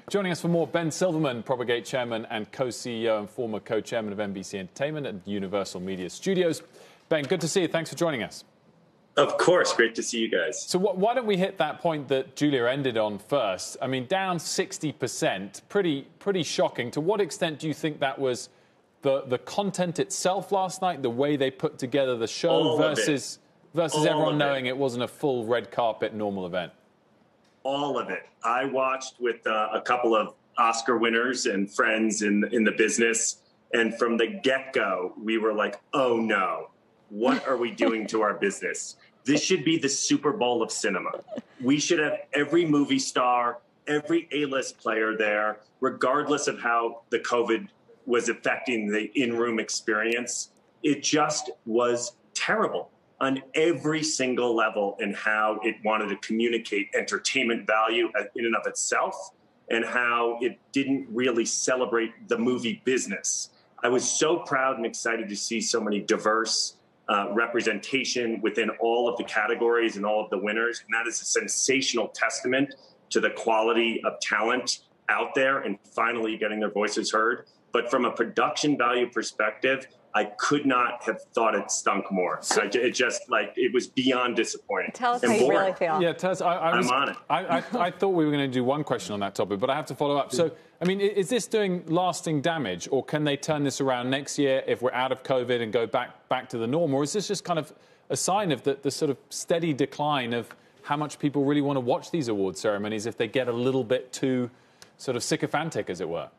Joining us for more, Ben Silverman, Propagate chairman and co-CEO and former co-chairman of NBC Entertainment at Universal Media Studios. Ben, good to see you. Thanks for joining us. Of course. Great to see you guys. So why don't we hit that point that Julia ended on first? I mean, down 60%, pretty shocking. To what extent do you think that was the content itself last night, the way they put together the show versus everyone knowing it wasn't a full red carpet normal event? All of it. I watched with a couple of Oscar winners and friends in the business. And from the get-go, we were like, oh, no, what are we doing to our business? This should be the Super Bowl of cinema. We should have every movie star, every A-list player there, regardless of how the COVID was affecting the in-room experience. It just was terrible on every single level in how it wanted to communicate entertainment value in and of itself and how it didn't really celebrate the movie business. I was so proud and excited to see so many diverse representation within all of the categories and all of the winners. And that is a sensational testament to the quality of talent out there and finally getting their voices heard. But from a production value perspective, I could not have thought it stunk more. It just, it was beyond disappointing. Tell us how you really feel. Yeah, tell us. I'm on it. I thought we were going to do one question on that topic, but I have to follow up. So, I mean, is this doing lasting damage, or can they turn this around next year if we're out of COVID and go back to the norm? Or is this just kind of a sign of the sort of steady decline of how much people really want to watch these award ceremonies if they get a little bit too sort of sycophantic, as it were?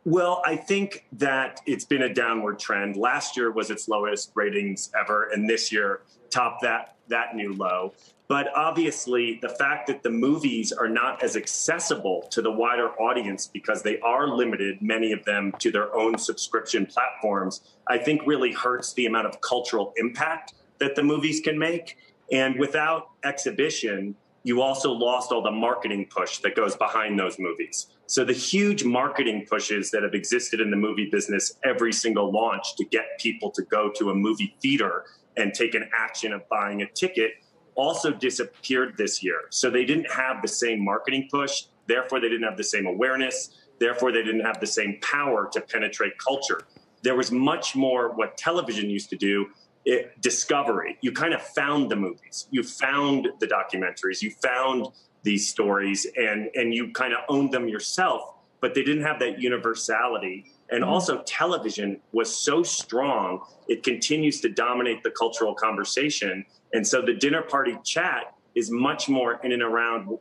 Well, I think that it's been a downward trend. Last year was its lowest ratings ever, and this year topped that new low. But obviously, the fact that the movies are not as accessible to the wider audience because they are limited, many of them, to their own subscription platforms, I think really hurts the amount of cultural impact that the movies can make. And without exhibition, you also lost all the marketing push that goes behind those movies. So the huge marketing pushes that have existed in the movie business every single launch to get people to go to a movie theater and take an action of buying a ticket also disappeared this year. So they didn't have the same marketing push. Therefore, they didn't have the same awareness. Therefore, they didn't have the same power to penetrate culture. There was much more what television used to do. Discovery. You kind of found the movies. You found the documentaries. You found these stories and you kind of owned them yourself, but they didn't have that universality. And also television was so strong, it continues to dominate the cultural conversation. And so the dinner party chat is much more in and around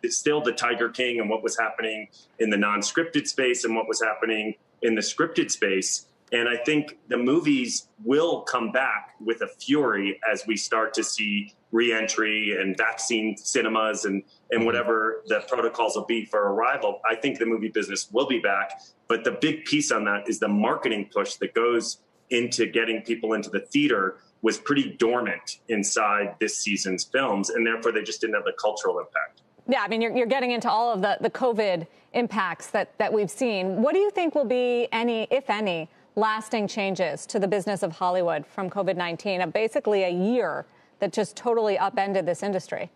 still the Tiger King and what was happening in the non-scripted space and what was happening in the scripted space. And I think the movies will come back with a fury as we start to see re-entry and vaccine cinemas and whatever the protocols will be for arrival. I think the movie business will be back. But the big piece on that is the marketing push that goes into getting people into the theater was pretty dormant inside this season's films. And therefore, they just didn't have the cultural impact. Yeah, I mean, you're getting into all of the COVID impacts that we've seen. What do you think will be any, if any, lasting changes to the business of Hollywood from COVID-19, basically a year that just totally upended this industry?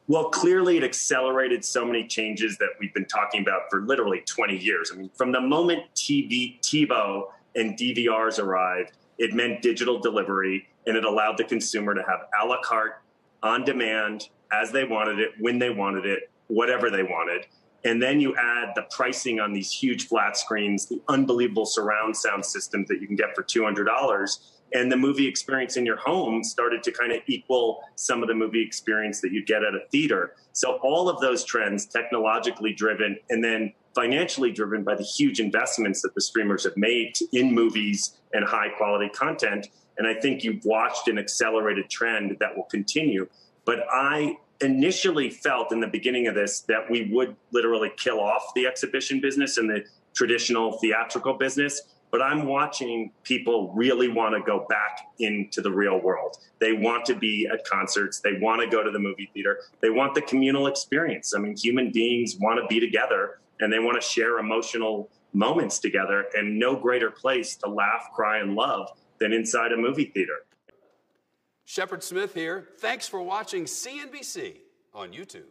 Well, clearly it accelerated so many changes that we've been talking about for literally 20 years. I mean, from the moment TiVo and DVRs arrived, it meant digital delivery, and it allowed the consumer to have a la carte, on demand, as they wanted it, when they wanted it, whatever they wanted. And then you add the pricing on these huge flat screens, the unbelievable surround sound systems that you can get for $200. And the movie experience in your home started to kind of equal some of the movie experience that you'd get at a theater. So all of those trends, technologically driven and then financially driven by the huge investments that the streamers have made in movies and high quality content. And I think you've watched an accelerated trend that will continue. But I initially felt in the beginning of this that we would literally kill off the exhibition business and the traditional theatrical business. But I'm watching people really want to go back into the real world. They want to be at concerts. They want to go to the movie theater. They want the communal experience. I mean, human beings want to be together and they want to share emotional moments together. And no greater place to laugh, cry, and love than inside a movie theater. Shepard Smith here. Thanks for watching CNBC on YouTube.